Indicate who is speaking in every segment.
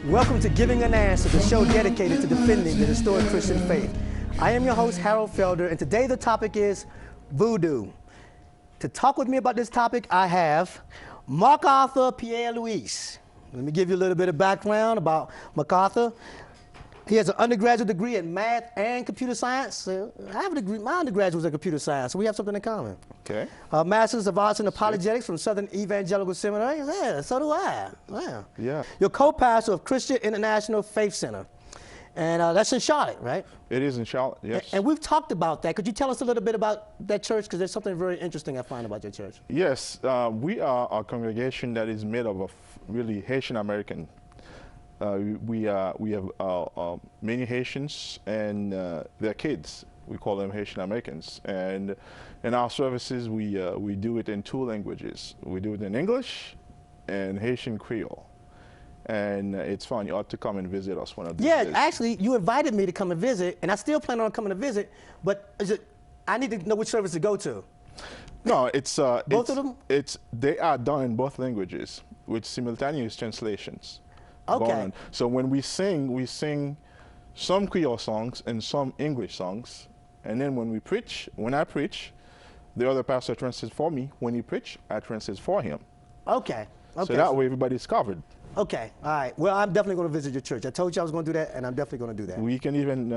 Speaker 1: Welcome to Giving an Answer, the show dedicated to defending the historic Christian faith. I am your host, Harold Felder, and today the topic is Voodoo. To talk with me about this topic, I have Marc-Arthur Pierre-Louis. Let me give you a little bit of background about MacArthur. He has an undergraduate degree in math and computer science. I have a degree, my undergraduate was in computer science, so we have something in common.
Speaker 2: Okay.
Speaker 1: Master's of Arts in Apologetics from Southern Evangelical Seminary. Yeah, so do I. Wow.
Speaker 2: Yeah.
Speaker 1: You're co-pastor of Christian International Faith Center. And that's in Charlotte, right?
Speaker 2: It is in Charlotte, yes.
Speaker 1: And we've talked about that. Could you tell us a little bit about that church? Because there's something very interesting I find about your church.
Speaker 2: Yes, we are a congregation that is made up of really Haitian American. We have many Haitians and their kids. We call them Haitian Americans. And in our services, we do it in two languages. We do it in English and Haitian Creole. And it's fun. You ought to come and visit us one of these days.
Speaker 1: Yeah, actually, you invited me to come and visit, and I still plan on coming to visit, but I need to know which service to go to.
Speaker 2: No, it's
Speaker 1: both of them?
Speaker 2: They are done in both languages with simultaneous translations.
Speaker 1: Okay.
Speaker 2: So when we sing some Creole songs and some English songs, and then when I preach, the other pastor translates for me. When he preach, I translate for him.
Speaker 1: Okay.
Speaker 2: So that way everybody's covered.
Speaker 1: Okay, all right. Well, I'm definitely going to visit your church. I told you I was going to do that, and I'm definitely going to do that.
Speaker 2: We can even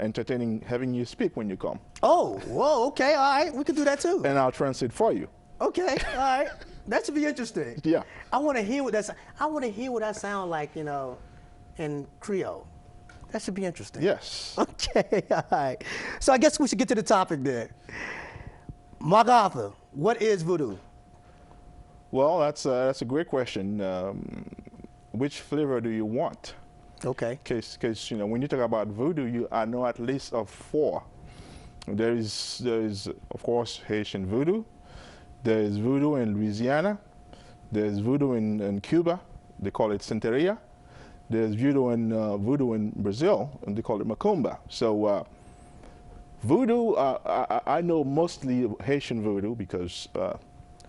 Speaker 2: entertaining having you speak when you come.
Speaker 1: Oh, whoa, okay, all right. We could do that too.
Speaker 2: And I'll translate for you.
Speaker 1: Okay, all right. That should be interesting.
Speaker 2: Yeah.
Speaker 1: I want to hear what that sound like, you know, in Creole. That should be interesting.
Speaker 2: Yes.
Speaker 1: Okay, all right. So I guess we should get to the topic then. MacArthur, what is voodoo?
Speaker 2: Well, that's a great question. Which flavor do you want?
Speaker 1: Okay.
Speaker 2: Because you know, when you talk about voodoo, I know at least of four. There is of course Haitian voodoo. There is voodoo in Louisiana. There's voodoo in Cuba. They call it Santeria. There's voodoo in Brazil, and they call it Macumba. So voodoo, I know mostly Haitian voodoo because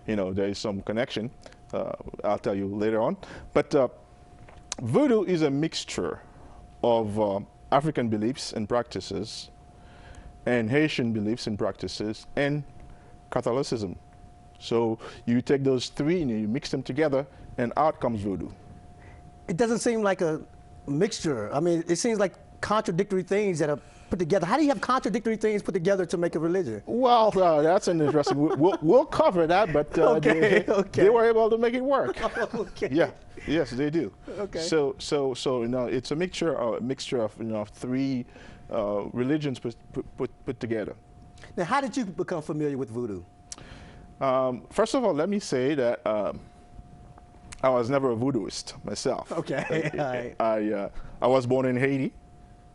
Speaker 2: you know, there is some connection. I'll tell you later on. But voodoo is a mixture of African beliefs and practices and Haitian beliefs and practices and Catholicism. So you take those three and you mix them together and out comes voodoo.
Speaker 1: It doesn't seem like a mixture. I mean, it seems like contradictory things that are put together. How do you have contradictory things put together to make a religion?
Speaker 2: Well, that's an interesting. We'll cover that, but they were able to make it work.
Speaker 1: Okay.
Speaker 2: Yeah. Yes, they do.
Speaker 1: Okay.
Speaker 2: So you know, it's a mixture of you know three religions put together.
Speaker 1: Now, how did you become familiar with voodoo?
Speaker 2: First of all, let me say that I was never a voodooist myself.
Speaker 1: Okay. All right.
Speaker 2: I was born in Haiti.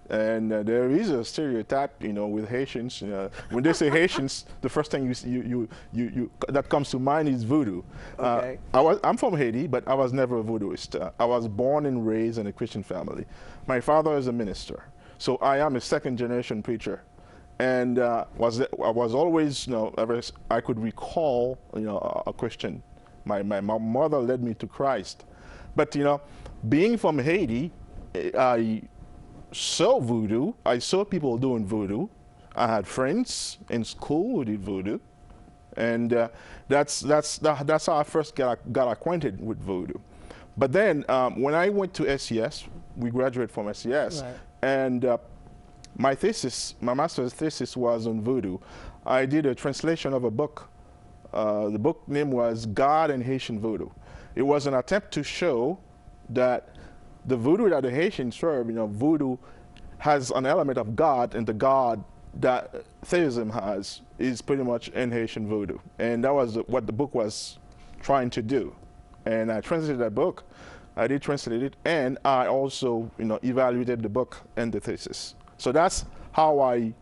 Speaker 2: And there is a stereotype, you know, with Haitians. When they say Haitians, the first thing that comes to mind is voodoo.
Speaker 1: Okay.
Speaker 2: I'm from Haiti, but I was never a voodooist. I was born and raised in a Christian family. My father is a minister, so I am a second-generation preacher, and I was always, you know, ever I could recall, you know, a Christian. My mother led me to Christ, but you know, being from Haiti, I saw voodoo. I saw people doing voodoo. I had friends in school who did voodoo, and that's how I first got acquainted with voodoo. But then when I went to SES, we graduated from SES, right. And my master's thesis was on voodoo. I did a translation of a book. The book name was God and Haitian Voodoo. It was an attempt to show that the voodoo that the Haitians serve, you know, voodoo has an element of God, and the God that theism has is pretty much in Haitian voodoo. And that was what the book was trying to do. And I translated that book. I did translate it, and I also, you know, evaluated the book and the thesis. So that's how I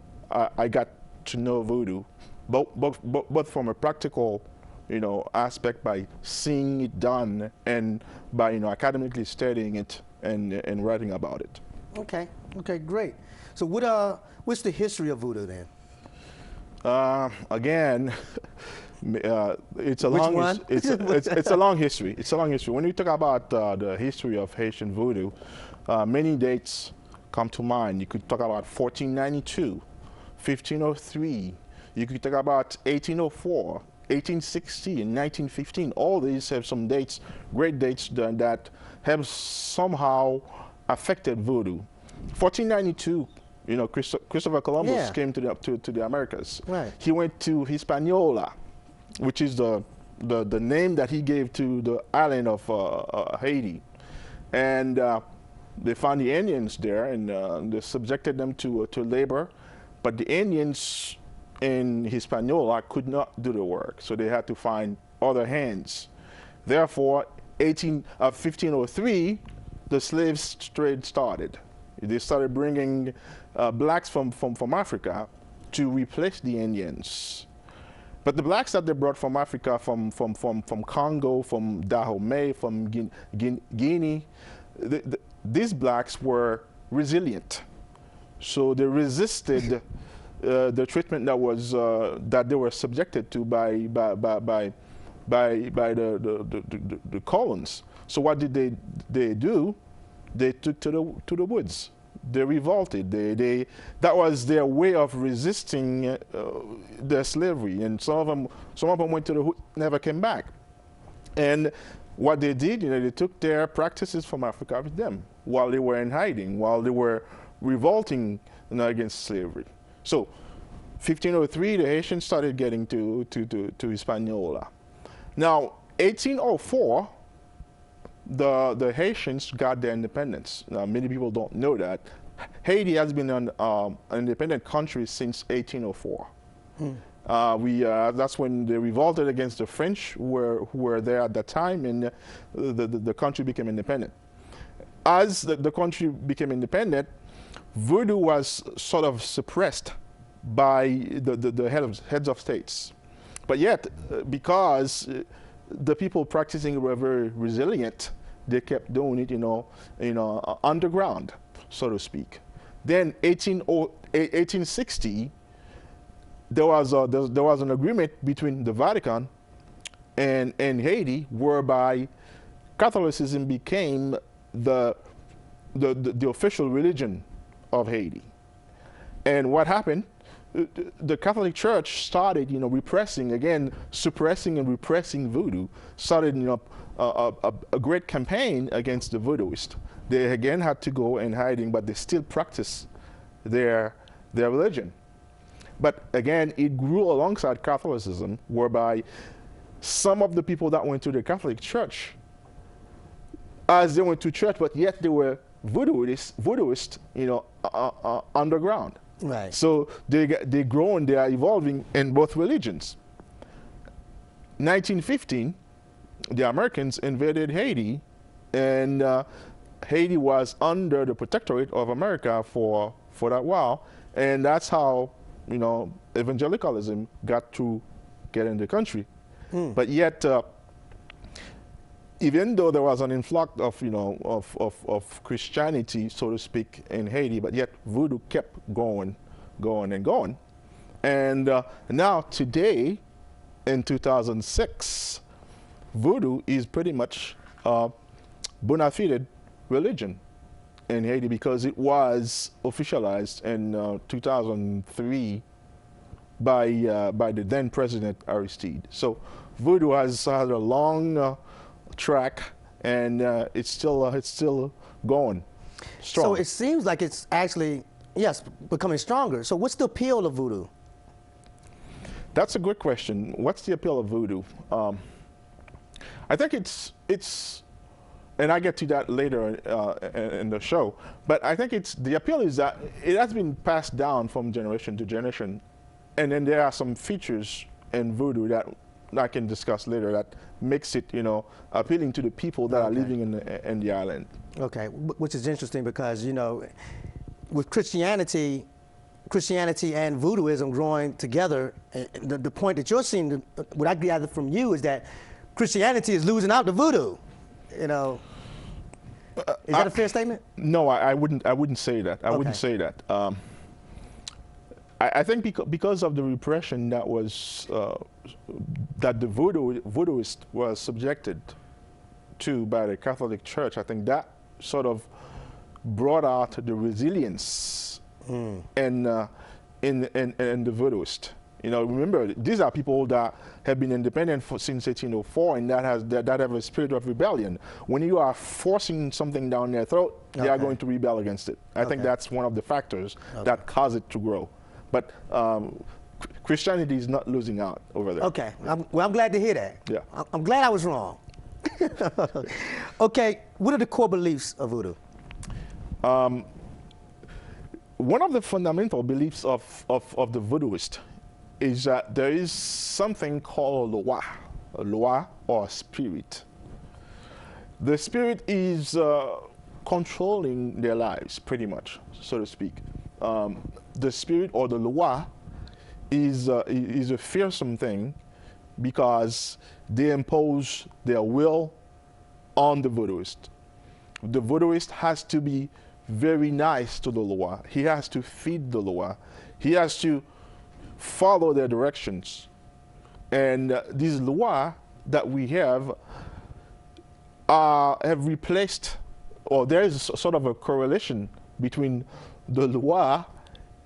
Speaker 2: got to know voodoo, both from a practical, you know, aspect by seeing it done and by, you know, academically studying it and writing about it.
Speaker 1: Okay. Okay. Great. So what's the history of voodoo then?
Speaker 2: Again, It's a
Speaker 1: Which
Speaker 2: long
Speaker 1: one?
Speaker 2: it's a long history. It's a long history. When you talk about the history of Haitian voodoo, many dates come to mind. You could talk about 1492, 1503. You could talk about 1804, 1860, and 1915. All these have some dates, great dates that have somehow affected voodoo. 1492. You know, Christopher Columbus came to the Americas.
Speaker 1: Right.
Speaker 2: He went to Hispaniola, which is the name that he gave to the island of Haiti, and they found the Indians there, and they subjected them to labor, but the Indians in Hispaniola could not do the work, so they had to find other hands. Therefore, 1503, the slave trade started. They started bringing blacks from Africa to replace the Indians. But the blacks that they brought from Africa, from Congo, from Dahomey, from Guinea, these blacks were resilient. So they resisted the treatment that they were subjected to by the colons. So what did they do? They took to the woods. They revolted. That was their way of resisting their slavery. And some of them went to the woods, never came back. And what they did, they took their practices from Africa with them while they were in hiding, while they were revolting against slavery. So, 1503, the Haitians started getting to Hispaniola. Now, 1804. The Haitians got their independence. Now, many people don't know that. Haiti has been an independent country since 1804. That's when they revolted against the French who were there at that time, and the country became independent. As the country became independent, voodoo was sort of suppressed by the heads of states. But yet, because the people practicing were very resilient, they kept doing it, underground, so to speak. Then 1860, there was an agreement between the Vatican and Haiti, whereby Catholicism became the official religion of Haiti. And what happened? The Catholic Church started, suppressing and repressing voodoo. Started, a great campaign against the voodooists. They again had to go in hiding, but they still practice their religion. But again, it grew alongside Catholicism, whereby some of the people that went to the Catholic Church, as they went to church, but yet they were voodooists, underground.
Speaker 1: Right.
Speaker 2: So they grow and they are evolving in both religions. 1915, the Americans invaded Haiti, and Haiti was under the protectorate of America for that while, and that's how evangelicalism got to get in the country. But yet, even though there was an influx of Christianity, so to speak, in Haiti, but yet voodoo kept going. And now today, in 2006, voodoo is pretty much a bona fide religion in Haiti, because it was officialized in 2003 by the then President Aristide. So voodoo has had a long track, and it's still going strong.
Speaker 1: So it seems like it's actually, yes, becoming stronger. So what's the appeal of voodoo?
Speaker 2: That's a good question. What's the appeal of voodoo? I think it's, and I get to that later in the show, but I think the appeal is that it has been passed down from generation to generation, and then there are some features in voodoo that I can discuss later that makes it, appealing to the people that are living in the island. Okay,
Speaker 1: which is interesting because, with Christianity and voodooism growing together, the point that you're seeing, what I gather from you, is that Christianity is losing out to voodoo. Is that a fair statement?
Speaker 2: No, I wouldn't say that. I wouldn't say that. I think because of the repression that was that the voodooist was subjected to by the Catholic Church, I think that sort of brought out the resilience in the voodooist. You know, remember, these are people that have been independent since 1804, and that have a spirit of rebellion. When you are forcing something down their throat, they are going to rebel against it. I think that's one of the factors that cause it to grow. But Christianity is not losing out over there.
Speaker 1: Okay, well, I'm glad to hear that.
Speaker 2: Yeah.
Speaker 1: I'm glad I was wrong. Okay, what are the core beliefs of voodoo?
Speaker 2: One of the fundamental beliefs of the voodooist is that there is something called a loi or spirit. The spirit is controlling their lives, pretty much, so to speak. The spirit or the loi is a fearsome thing because they impose their will on the voodooist. The voodooist has to be very nice to the loi. He has to feed the loi. He has to follow their directions. And these lois that we have replaced, or there is sort of a correlation between the loi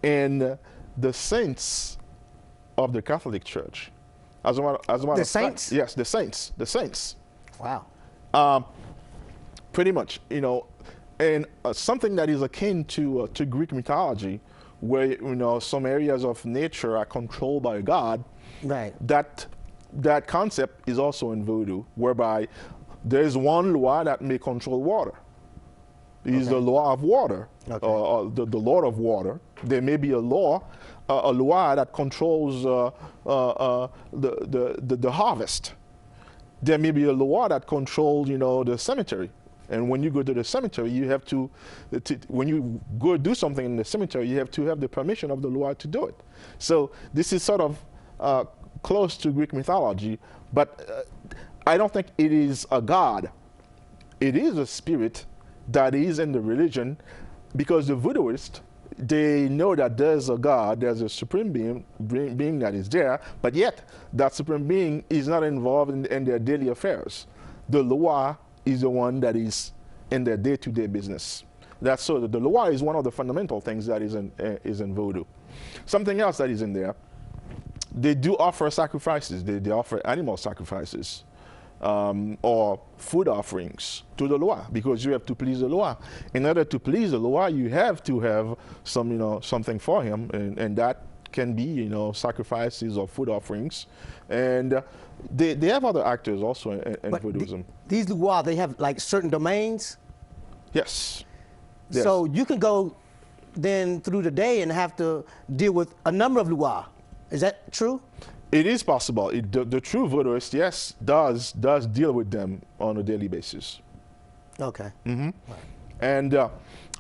Speaker 2: and the saints of the Catholic Church. As a matter of
Speaker 1: saints?
Speaker 2: Fact, yes, the saints.
Speaker 1: Wow.
Speaker 2: Pretty much, you know, and something that is akin to Greek mythology, where, you know, some areas of nature are controlled by God.
Speaker 1: Right.
Speaker 2: That concept is also in voodoo, whereby there is one loi that may control water. It is the law of water, or the Lord of water. There may be a loi that controls the harvest. There may be a loi that controls, you know, the cemetery. And when you go to the cemetery, you have to when you go do something in the cemetery, you have to have the permission of the loi to do it. So this is sort of close to Greek mythology, but I don't think it is a god. It is a spirit that is in the religion, because the voodooists, they know that there's a God, there's a supreme being that is there, but yet that supreme being is not involved in their daily affairs. The loi is the one that is in their day-to-day business. That's so the loi is one of the fundamental things that is in voodoo. Something else that is in there, they do offer sacrifices. They offer animal sacrifices. Or food offerings to the loi, because you have to please the loi. In order to please the loi, you have to have some, you know, something for him, and that can be, you know, sacrifices or food offerings. And they have other actors also in voodooism.
Speaker 1: These loi, they have like certain domains?
Speaker 2: Yes.
Speaker 1: So you can go then through the day and have to deal with a number of loi. Is that true?
Speaker 2: It is possible. The true voodooist, yes, does deal with them on a daily basis.
Speaker 1: Okay.
Speaker 2: Mm-hmm. Right. And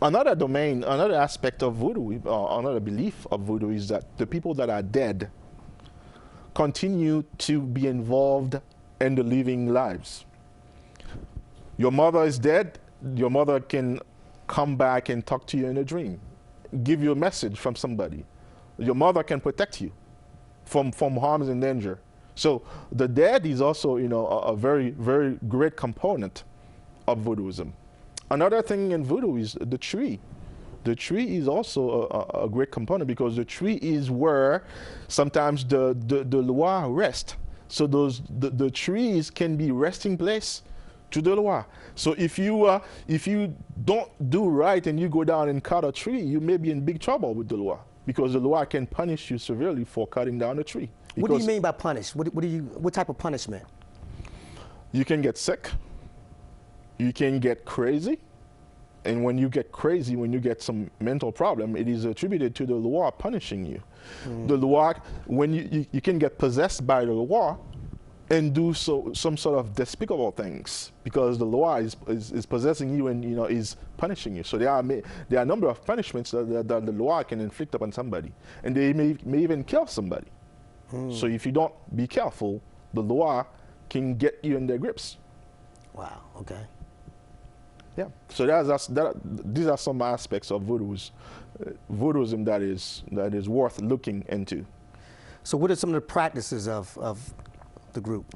Speaker 2: another domain, another aspect of voodoo, another belief of voodoo is that the people that are dead continue to be involved in the living lives. Your mother is dead. Your mother can come back and talk to you in a dream, give you a message from somebody. Your mother can protect you from harms and danger. So the dead is also, you know, a very, very great component of voodooism. Another thing in voodoo is the tree. The tree is also a great component, because the tree is where sometimes the loi rest. So the trees can be resting place to the loi. So if you don't do right and you go down and cut a tree, you may be in big trouble with the loi, because the loi can punish you severely for cutting down a tree.
Speaker 1: What do you mean by punish? What type of punishment?
Speaker 2: You can get sick. You can get crazy. And when you get crazy, when you get some mental problem, it is attributed to the loi punishing you. The loi, when you can get possessed by the loi and do some sort of despicable things, because the loi is possessing you and, you know, is punishing you. So there are a number of punishments that the loi can inflict upon somebody, and they may even kill somebody. So if you don't be careful, the loi can get you in their grips.
Speaker 1: Wow. Okay.
Speaker 2: Yeah. So these are some aspects of voodooism that is worth looking into.
Speaker 1: So what are some of the practices of the group?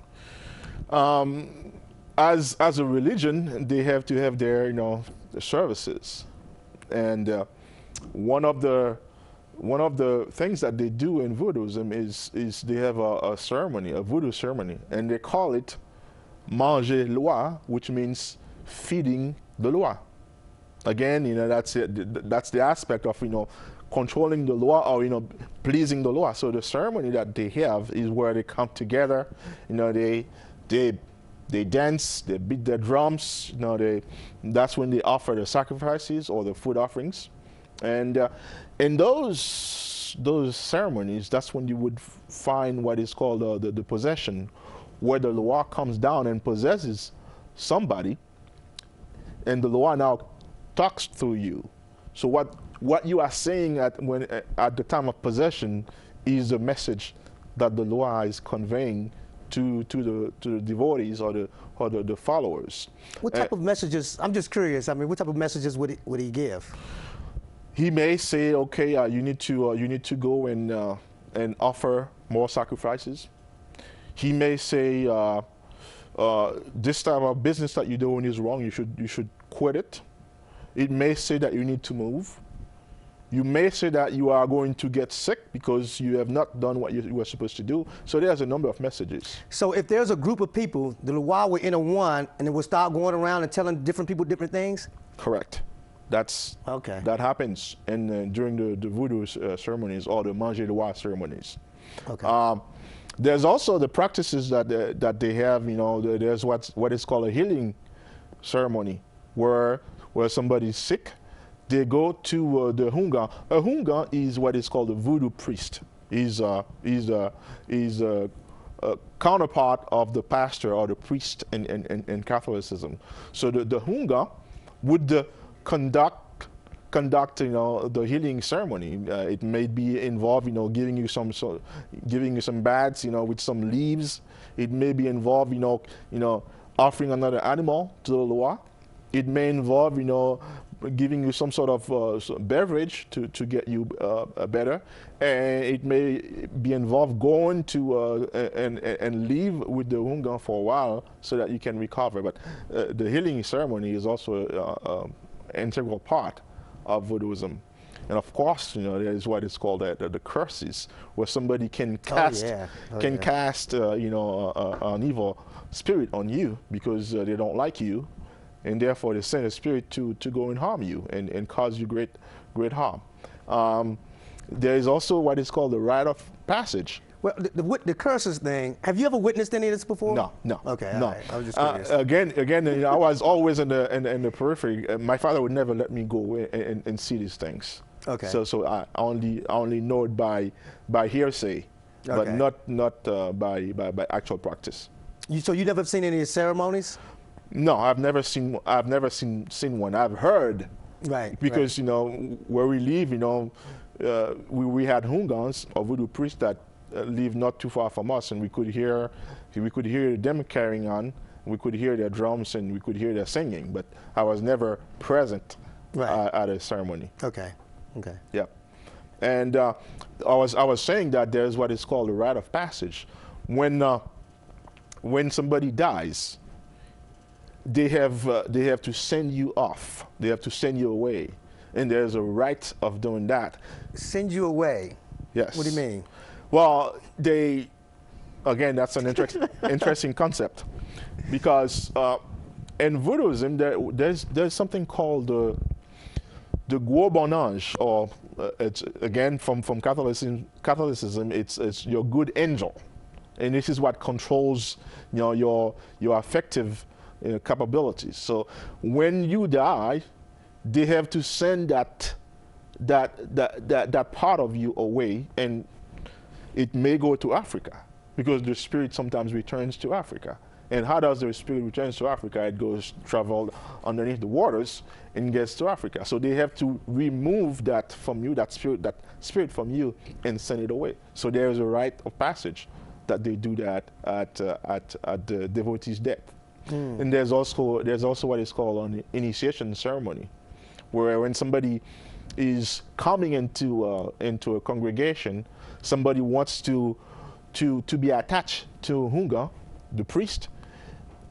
Speaker 2: As a religion, they have to have their, you know, the services, and one of the things that they do in Voodooism is they have a ceremony, a voodoo ceremony, and they call it manger loi, which means feeding the loi. Again, you know, that's it. That's the aspect of, you know, controlling the loi, or, you know, pleasing the loi. So the ceremony that they have is where they come together. You know, they dance, they beat their drums. You know, that's when they offer the sacrifices or the food offerings. And in those ceremonies, that's when you would find what is called the possession, where the loi comes down and possesses somebody, and the loi now talks through you. So what you are saying at the time of possession is the message that the loi is conveying to the devotees or the followers.
Speaker 1: What type of messages? I'm just curious. I mean, what type of messages would he give?
Speaker 2: He may say, okay, you need to go and offer more sacrifices. He may say, this type of business that you're doing is wrong. You should quit it. It may say that you need to move. You may say that you are going to get sick because you have not done what you were supposed to do. So there's a number of messages.
Speaker 1: So if there's a group of people, the loi will enter one, and it will start going around and telling different people different things?
Speaker 2: Correct.
Speaker 1: Okay.
Speaker 2: That happens during the voodoo ceremonies or the manger loi ceremonies.
Speaker 1: Okay.
Speaker 2: There's also the practices that they have. You know, there's what is called a healing ceremony, where somebody's sick, they go to the hunga. A hunga is what is called a voodoo priest. He's a counterpart of the pastor or the priest in Catholicism. So the hunga would conduct, you know, the healing ceremony. It may be involved, you know, giving you some baths, you know, with some leaves. It may be involved, you know, offering another animal to the loi. It may involve, you know, giving you some sort of beverage to get you better, and it may be involved going to and leave with the hunga for a while so that you can recover. But the healing ceremony is also an integral part of Voodooism. And of course, you know, there is what is called the curses, where somebody can cast you know, an evil spirit on you because they don't like you, and therefore they send a spirit to go and harm you and cause you great harm. There is also what is called the rite of passage.
Speaker 1: Well, the curses thing, have you ever witnessed any of this before?
Speaker 2: No.
Speaker 1: Okay,
Speaker 2: no.
Speaker 1: all right. I was just curious.
Speaker 2: Again, you know, I was always in the periphery. My father would never let me go and see these things.
Speaker 1: Okay.
Speaker 2: So I only know it by hearsay, but not by actual practice.
Speaker 1: So you never seen any ceremonies?
Speaker 2: No, I've never seen one. I've heard.
Speaker 1: Right.
Speaker 2: Because you know, where we live, you know, we had hungans or voodoo priests that live not too far from us, and we could hear them carrying on. We could hear their drums and we could hear their singing, but I was never present at a ceremony.
Speaker 1: Okay. Okay.
Speaker 2: Yeah, and I was saying that there's what is called a rite of passage. When somebody dies, they have to send you off. They have to send you away, and there's a rite of doing that.
Speaker 1: Send you away?
Speaker 2: Yes.
Speaker 1: What do you mean?
Speaker 2: Well, again, that's an interesting concept, because in Voodooism there's something called the gros bon ange, or it's again from Catholicism. It's your good angel, and this is what controls, you know, your affective capabilities. So when you die, they have to send that part of you away, and it may go to Africa, because the spirit sometimes returns to Africa. And how does the spirit return to Africa? It goes travel underneath the waters and gets to Africa. So they have to remove that from you, that spirit from you, and send it away. So there is a rite of passage that they do that at the devotee's death. And there's also what is called an initiation ceremony, where when somebody is coming into a congregation, somebody wants to to be attached to Hunga, the priest,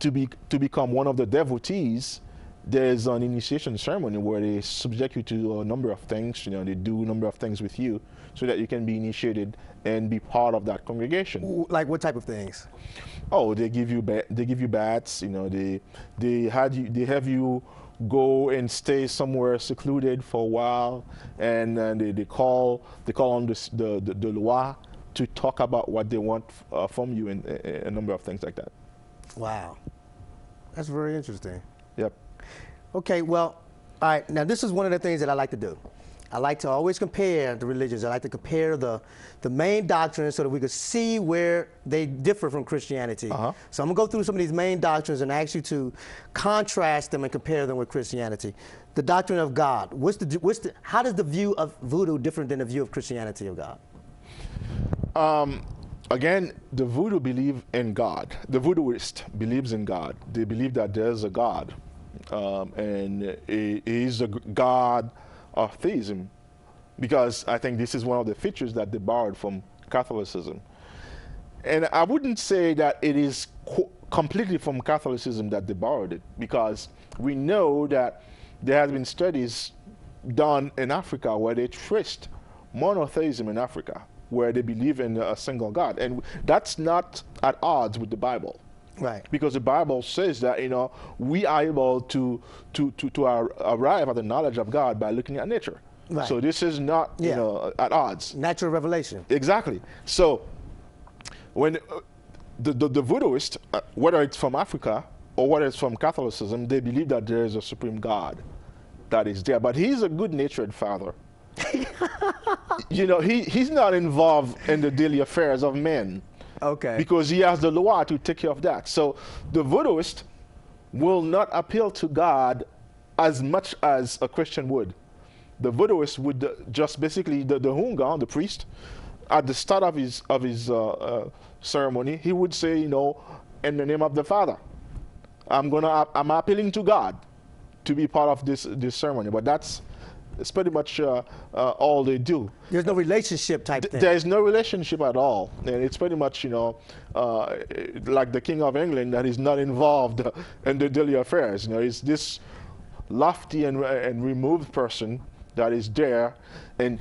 Speaker 2: to become one of the devotees, there's an initiation ceremony where they subject you to a number of things. You know, they do a number of things with you so that you can be initiated and be part of that congregation.
Speaker 1: Like what type of things?
Speaker 2: Oh, they give you baths. You know, they have you go and stay somewhere secluded for a while, and they call on the loi to talk about what they want from you, and a number of things like that.
Speaker 1: Wow, that's very interesting.
Speaker 2: Yep.
Speaker 1: Okay, well, all right, now this is one of the things that I like to do. I like to always compare the religions. I like to compare the main doctrines so that we could see where they differ from Christianity. So I'm gonna go through some of these main doctrines and ask you to contrast them and compare them with Christianity. The doctrine of God. How does the view of voodoo different than the view of Christianity of God?
Speaker 2: Again, the voodoo believe in God. The voodooist believes in God. They believe that there's a God, and he is the God of theism, because I think this is one of the features that they borrowed from Catholicism. And I wouldn't say that it is completely from Catholicism that they borrowed it, because we know that there has been studies done in Africa where they traced monotheism in Africa, where they believe in a single God, and that's not at odds with the Bible.
Speaker 1: Right.
Speaker 2: Because the Bible says that, you know, we are able to arrive at the knowledge of God by looking at nature.
Speaker 1: Right.
Speaker 2: So this is not, you know, at odds.
Speaker 1: Natural revelation.
Speaker 2: Exactly. So when the voodooist, whether it's from Africa or whether it's from Catholicism, they believe that there is a supreme God that is there. But he's a good-natured father. You know, he's not involved in the daily affairs of men.
Speaker 1: Okay.
Speaker 2: Because he has the law to take care of that. So the voodooist will not appeal to God as much as a Christian would. The voodooist would just basically, the Hunga, the priest, at the start of his ceremony, he would say, you know, in the name of the Father, I'm appealing to God to be part of this ceremony. But it's pretty much all they do.
Speaker 1: There's no relationship type thing.
Speaker 2: There's no relationship at all. And it's pretty much, you know, like the King of England that is not involved in the daily affairs. You know, it's this lofty and removed person that is there, and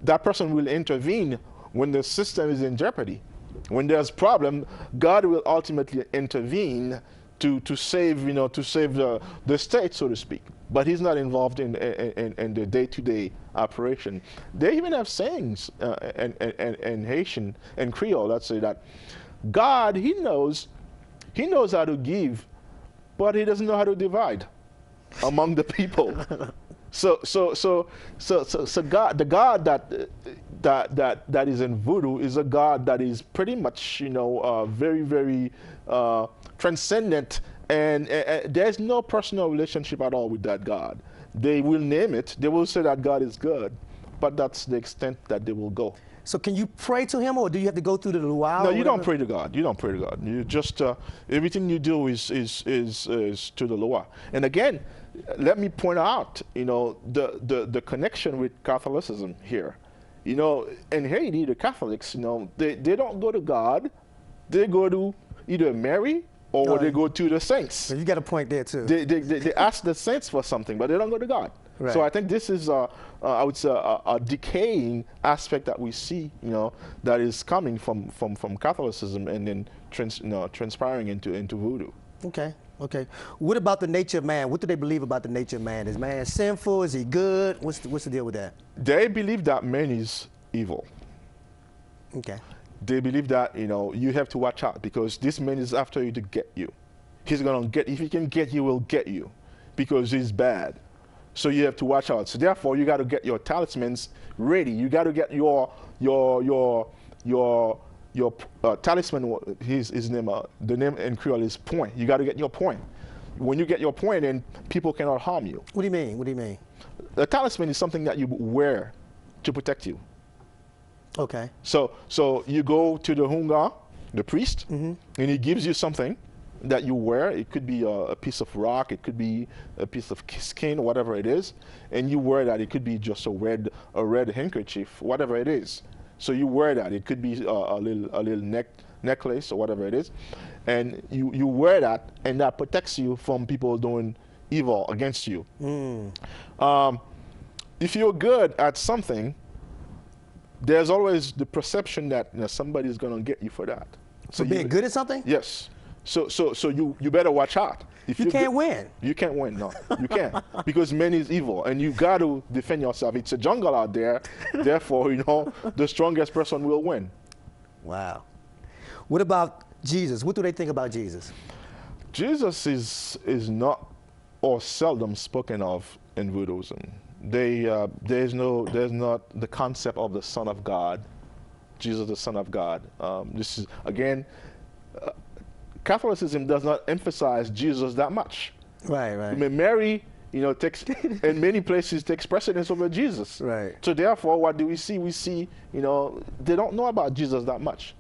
Speaker 2: that person will intervene when the system is in jeopardy. When there's problem, God will ultimately intervene to save, you know, to save the state, so to speak. But he's not involved in the day-to-day operation. They even have sayings in Haitian and Creole that say that God, he knows how to give, but he doesn't know how to divide among the people. So God, the God that is in voodoo is a God that is pretty much, you know, very, very transcendent. And there's no personal relationship at all with that God. They will name it. They will say that God is good, but that's the extent that they will go.
Speaker 1: So can you pray to him, or do you have to go through the luau?
Speaker 2: No, you don't pray to God. You don't pray to God. You just everything you do is to the luau. And again, let me point out, you know, the connection with Catholicism here. You know, in Haiti, the Catholics, you know, they don't go to God. They go to either Mary, or they go to the saints.
Speaker 1: So you got a point there too.
Speaker 2: They ask the saints for something, but they don't go to God. Right. So I think this is I would say a decaying aspect that we see, you know, that is coming from Catholicism and then transpiring into voodoo.
Speaker 1: Okay. Okay. What about the nature of man? What do they believe about the nature of man? Is man sinful? Is he good? What's the deal with that?
Speaker 2: They believe that man is evil.
Speaker 1: Okay.
Speaker 2: They believe that, you know, you have to watch out because this man is after you to get you. He's gonna get, if he can get you, will get you because he's bad. So you have to watch out. So therefore, you got to get your talismans ready. You got to get your talisman. His name, the name in Creole is point. You got to get your point. When you get your point, then people cannot harm you.
Speaker 1: What do you mean? What do you mean?
Speaker 2: A talisman is something that you wear to protect you.
Speaker 1: Okay.
Speaker 2: So you go to the Hunga, the priest, and he gives you something that you wear. It could be a piece of rock, it could be a piece of skin, whatever it is, and you wear that. It could be just a red handkerchief, whatever it is. So you wear that. It could be a little necklace or whatever it is, and you wear that, and that protects you from people doing evil against you. If you're good at something, there's always the perception that somebody's going to get you for that.
Speaker 1: So being good at something?
Speaker 2: Yes. So you better watch out. If
Speaker 1: you can't win.
Speaker 2: You can't win. No, you can't, because man is evil, and you got to defend yourself. It's a jungle out there. Therefore, the strongest person will win.
Speaker 1: Wow. What about Jesus? What do they think about Jesus?
Speaker 2: Jesus is not or seldom spoken of in Voodooism. There's not the concept of the Son of God, Jesus the Son of God. This is again, Catholicism does not emphasize Jesus that much.
Speaker 1: Right, right.
Speaker 2: I mean, Mary, takes in many places takes precedence over Jesus.
Speaker 1: Right.
Speaker 2: So therefore, what do we see? We see, they don't know about Jesus that much.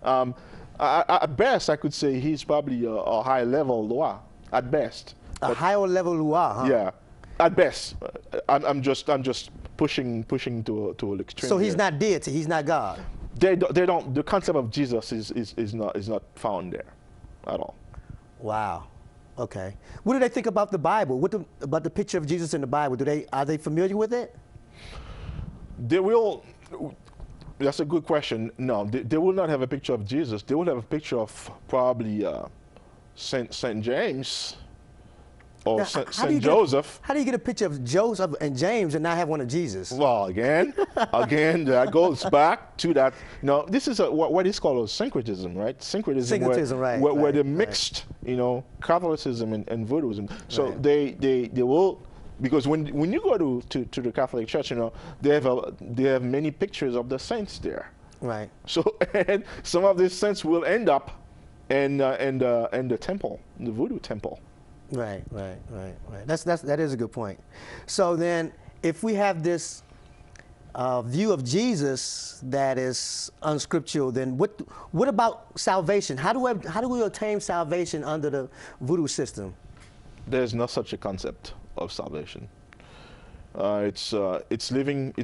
Speaker 2: At best, I could say he's probably a high level Loa. At best.
Speaker 1: A higher level Loa, huh?
Speaker 2: Yeah. At best, I'm just pushing to an extreme.
Speaker 1: So he's not deity. He's not God.
Speaker 2: They don't. The concept of Jesus is not found there, at all.
Speaker 1: Wow. Okay. What do they think about the Bible? About the picture of Jesus in the Bible? Are they familiar with it?
Speaker 2: They will. That's a good question. No, they will not have a picture of Jesus. They will have a picture of probably Saint James. Or St. Joseph.
Speaker 1: How do you get a picture of Joseph and James and not have one of Jesus?
Speaker 2: Well, again, that goes back to that. This is what is called a syncretism, right? Syncretism, where they mixed, Catholicism and Voodooism. So
Speaker 1: right.
Speaker 2: they will, because when you go to the Catholic Church, they have many pictures of the saints there.
Speaker 1: Right.
Speaker 2: So and some of these saints will end up in the temple, the Voodoo temple.
Speaker 1: Right. That is a good point. So then, if we have this view of Jesus that is unscriptural, then what about salvation? How do we attain salvation under the Voodoo system?
Speaker 2: There's no such a concept of salvation. It's living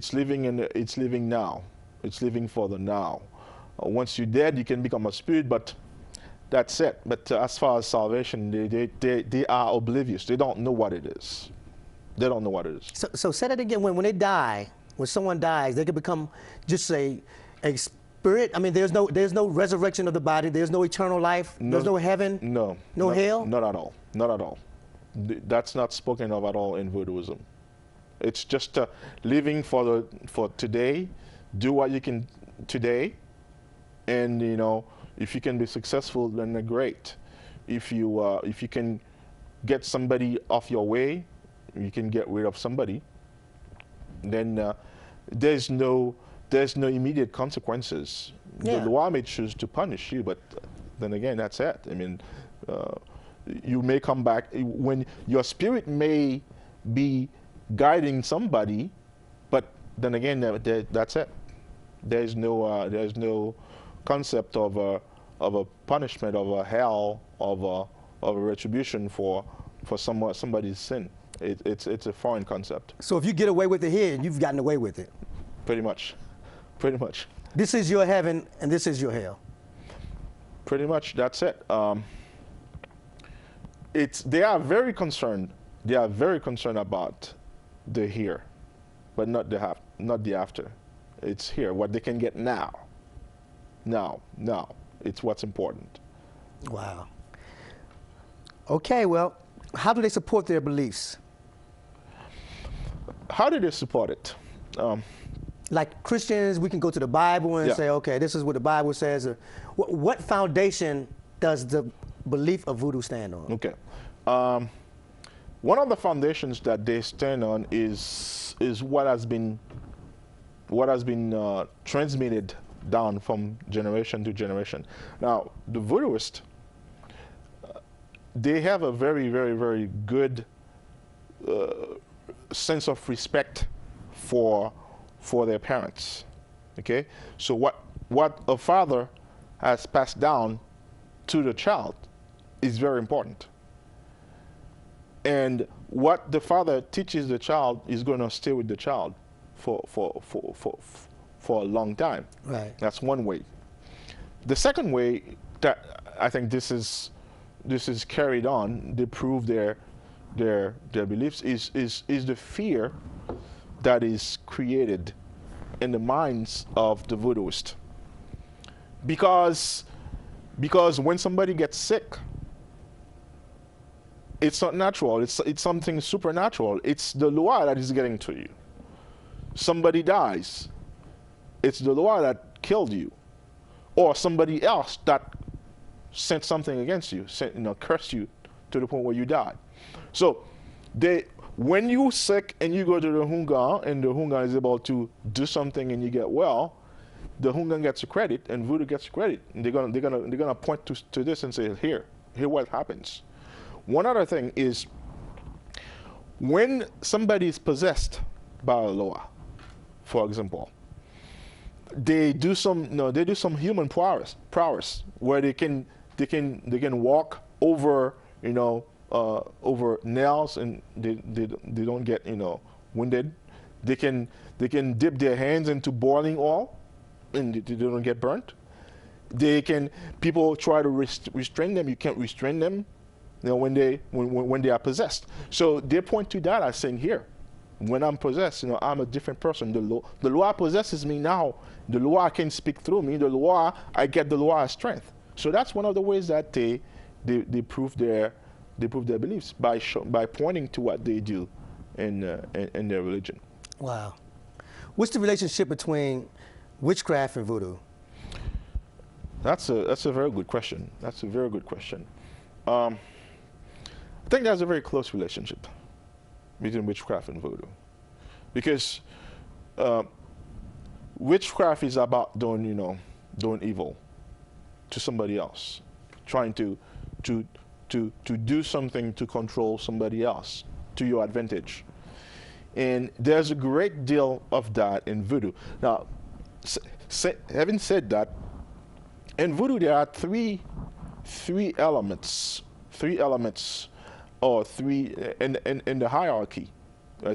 Speaker 2: now. It's living for the now. Once you're dead, you can become a spirit, but that's it. But as far as salvation, they are oblivious. They don't know what it is. They don't know what it is.
Speaker 1: So say that again. When they die, when someone dies, they can become just a spirit. I mean, there's no resurrection of the body. There's no eternal life.
Speaker 2: No,
Speaker 1: there's no heaven. No hell.
Speaker 2: Not at all. Not at all. That's not spoken of at all in Voodooism. It's just living for today. Do what you can today, and if you can be successful, then great. If you can get somebody off your way, you can get rid of somebody. Then there's no immediate consequences.
Speaker 1: Yeah.
Speaker 2: The law may choose to punish you, but then again, that's it. I mean, you may come back when your spirit may be guiding somebody, but then again, that's it. There's no concept of a punishment, of a hell, of a retribution for somebody's sin. It's a foreign concept.
Speaker 1: So if you get away with it here, you've gotten away with it.
Speaker 2: Pretty much.
Speaker 1: This is your heaven and this is your hell.
Speaker 2: Pretty much, that's it. They are very concerned. They are very concerned about the here, but not the after. It's here, what they can get now. Now, it's what's important.
Speaker 1: Wow. Okay, well, how do they support their beliefs?
Speaker 2: How do they support it?
Speaker 1: Like Christians, we can go to the Bible and say, okay, this is what the Bible says. What foundation does the belief of Voodoo stand on?
Speaker 2: Okay. One of the foundations that they stand on is what has been transmitted down from generation to generation. Now, the Voodooists, they have a very, very, very good sense of respect for their parents. Okay, so what a father has passed down to the child is very important, and what the father teaches the child is going to stay with the child for for a long time.
Speaker 1: Right.
Speaker 2: That's one way. The second way that I think this is carried on, they prove their beliefs is the fear that is created in the minds of the voodooist. Because when somebody gets sick, it's not natural. It's something supernatural. It's the Loa that is getting to you. Somebody dies, it's the Loa that killed you, or somebody else that sent something against you, cursed you to the point where you died. So when you sick and you go to the Hungan and the Hungan is able to do something and you get well, the Hungan gets the credit and Voodoo gets the credit. And they're gonna point to this and say, here what happens. One other thing is when somebody is possessed by a Loa, for example, they do some human prowess where they can walk over over nails and they don't get wounded. They can dip their hands into boiling oil and they don't get burnt. People try to restrain them. You can't restrain them when they are possessed. So they point to that as saying, here, when I'm possessed, I'm a different person. The Loa possesses me now. The Loa can speak through me. The Loa, I get the Loa strength. So that's one of the ways that they prove their beliefs by pointing to what they do in their religion.
Speaker 1: Wow. What's the relationship between witchcraft and voodoo?
Speaker 2: That's a very good question. That's a very good question. I think there's a very close relationship between witchcraft and voodoo, because witchcraft is about doing evil to somebody else, trying to do something to control somebody else to your advantage, and there's a great deal of that in voodoo. Now, having said that, in voodoo there are three elements, or three in the hierarchy.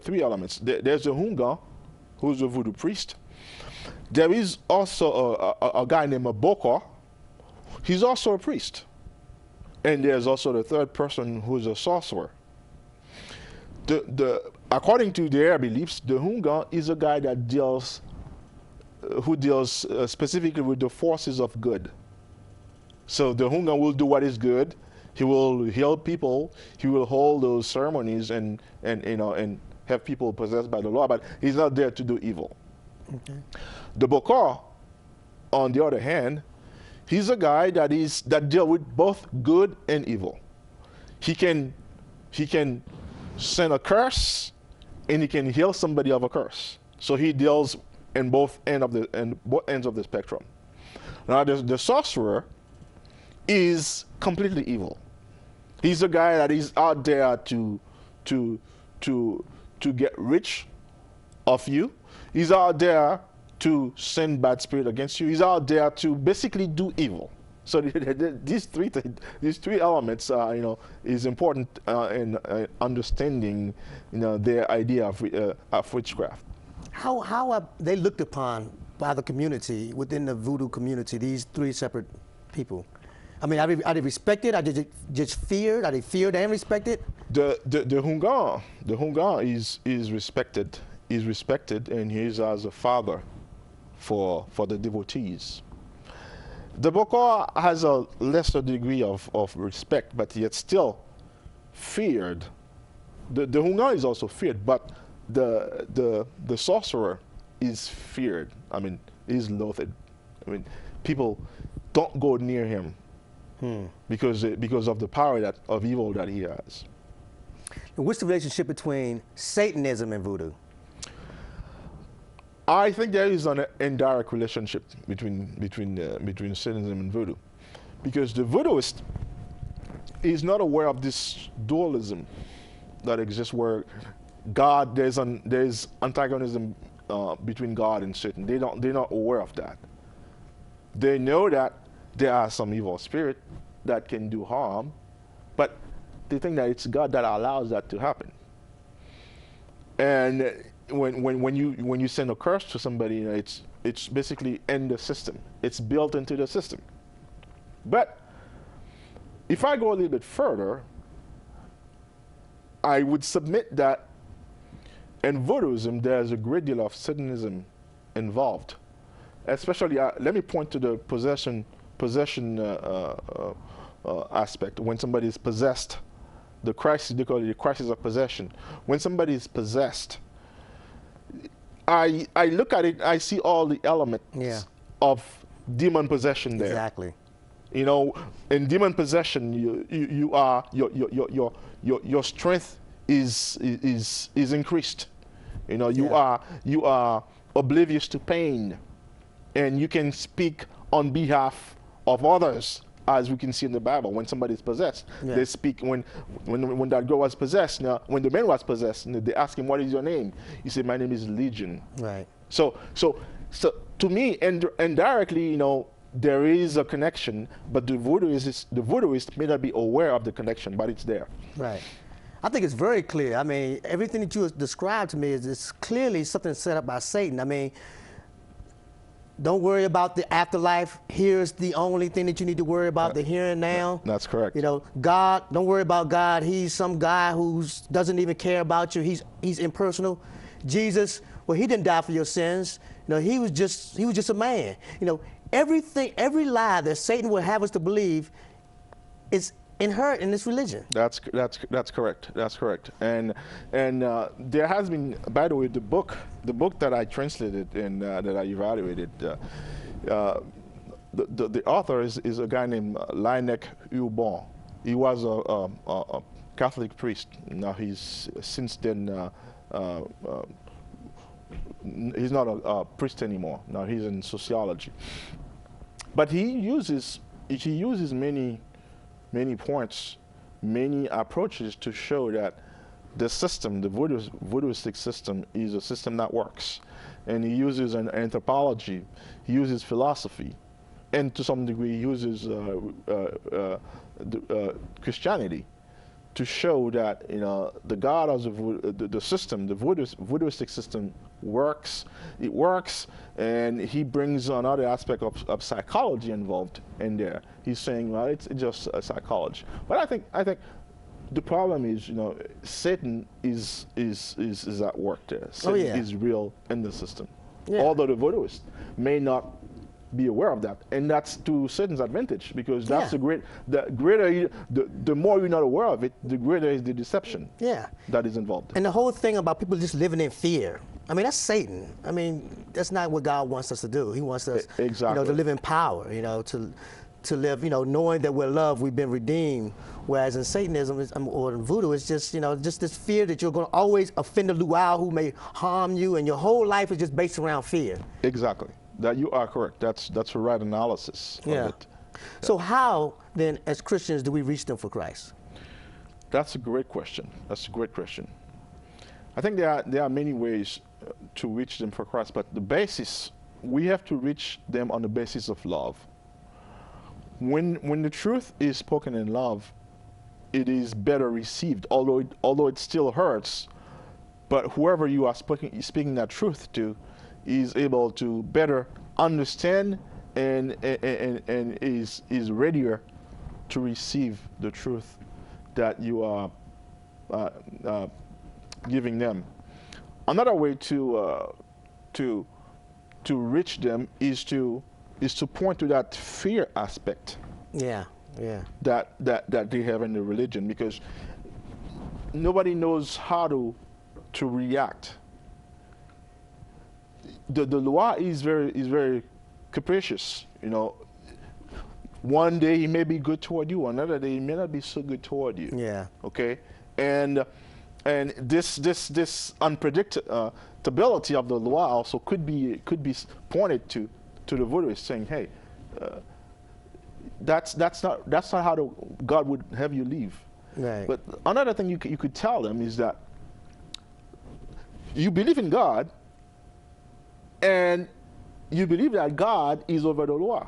Speaker 2: Three elements. There's a Hungan, who's a voodoo priest. There is also a guy named a Bokor. He's also a priest. And there's also the third person, who's a sorcerer. According to their beliefs, the Hungan is a guy that deals specifically with the forces of good. So the Hungan will do what is good. He will heal people. He will hold those ceremonies and have people possessed by the Loa, but he's not there to do evil. Okay. The Bokor, on the other hand, he's a guy that deals with both good and evil. He can send a curse, and he can heal somebody of a curse. So he deals in both ends of the spectrum. Now the sorcerer is completely evil. He's a guy that is out there to get rich of you. He's out there to send bad spirit against you. He's out there to basically do evil. So these three elements, is important in understanding, their idea of witchcraft.
Speaker 1: How are they looked upon by the community, within the voodoo community? These three separate people. I mean, are they respected? Are they just feared? Are they feared and respected?
Speaker 2: The Hungan is respected. Is respected, and he is as a father for the devotees. The Bokor has a lesser degree of respect, but yet still feared. The Hungan is also feared, but the sorcerer is feared. I mean, is loathed. I mean, people don't go near him because of the power of evil that he has.
Speaker 1: And what's the relationship between Satanism and voodoo?
Speaker 2: I think there is an indirect relationship between Satanism and voodoo, because the voodooist is not aware of this dualism that exists, where there's antagonism between God and Satan. They're not aware of that. They know that there are some evil spirit that can do harm, but they think that it's God that allows that to happen. And when you send a curse to somebody, you know, it's basically in the system. It's built into the system. But if I go a little bit further, I would submit that in voodooism there's a great deal of Satanism involved. Especially, let me point to the possession aspect. When somebody is possessed, the crisis, they call it the crisis of possession. When somebody is possessed, I look at it, I see all the elements of demon possession there.
Speaker 1: Exactly.
Speaker 2: You know, in demon possession, you are your strength is increased. You know, you are oblivious to pain, and you can speak on behalf of others, as we can see in the Bible. When somebody is possessed, they speak. When that girl was possessed, now when the man was possessed, they ask him, "What is your name?" He said, "My name is Legion."
Speaker 1: Right.
Speaker 2: So to me, indirectly, you know, there is a connection, but the voodooist may not be aware of the connection, but it's there.
Speaker 1: Right. I think it's very clear. I mean, everything that you described to me is clearly something set up by Satan. I mean, don't worry about the afterlife. Here's the only thing that you need to worry about, the here and now.
Speaker 2: That's correct.
Speaker 1: You know, God, don't worry about God. He's some guy who doesn't even care about you. He's impersonal. Jesus, well, he didn't die for your sins. You know, he was just a man. You know, every lie that Satan will have us to believe is inherent in this religion.
Speaker 2: That's correct. That's correct. And there has been, by the way, the book that I translated and that I evaluated, the author is a guy named Laennec Hubon. He was a Catholic priest. Now he's since then he's not a priest anymore. Now he's in sociology. But he uses many points, many approaches to show that the system, the voodooistic system, is a system that works. And he uses an anthropology, he uses philosophy, and to some degree he uses Christianity to show that, you know, the God of the system, the voodooistic system works. It works, and he brings another aspect of psychology involved in there. He's saying, well, it's just a psychology. But I think the problem is, you know, Satan is at work there. Satan is real in the system. Yeah. Although the voodooist may not be aware of that, and that's to Satan's advantage, because that's the more you're not aware of it, the greater is the deception that is involved.
Speaker 1: And the whole thing about people just living in fear, I mean, that's Satan. I mean, that's not what God wants us to do. He wants us, you know, to live in power, you know, to live, you know, knowing that we're loved, we've been redeemed. Whereas in Satanism or in Voodoo, it's just, you know, just this fear that you're going to always offend a luau who may harm you, and your whole life is just based around fear.
Speaker 2: Exactly. That you are correct. That's the right analysis of it.
Speaker 1: So how then, as Christians, do we reach them for Christ?
Speaker 2: That's a great question. That's a great question. I think there are many ways to reach them for Christ, but the basis, we have to reach them on the basis of love. When the truth is spoken in love, it is better received, although it still hurts. But whoever you are speaking that truth to is able to better understand and is readier to receive the truth that you are giving them. Another way to reach them is to point to that fear aspect. That they have in the religion, because nobody knows how to react. The Loa is very capricious. You know, one day he may be good toward you, another day he may not be so good toward you. Okay, and this unpredictability of the Loa also could be pointed to the voodooist, saying, hey, that's not how God would have you live.
Speaker 1: Right.
Speaker 2: But another thing you could tell them is that you believe in God, and you believe that God is over the law.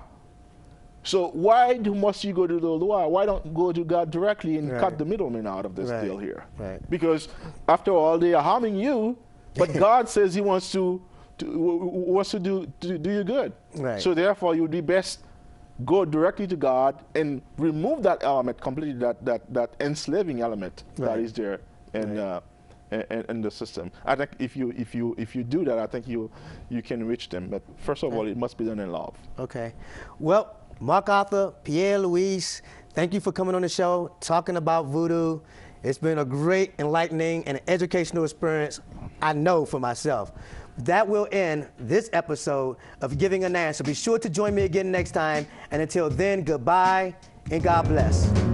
Speaker 2: So why must you go to the law? Why don't go to God directly and cut the middleman out of this deal here? Because after all, they are harming you, But God says He wants to do you good.
Speaker 1: Right.
Speaker 2: So therefore, you would be best go directly to God and remove that element completely, that enslaving element that is there in the system. I think if you do that, I think you can reach them. But first of all, it must be done in love.
Speaker 1: Okay. Well, Marc-Arthur Pierre-Louis, thank you for coming on the show, talking about voodoo. It's been a great, enlightening, and educational experience, I know for myself. That will end this episode of Giving an Answer. Be sure to join me again next time. And until then, goodbye and God bless.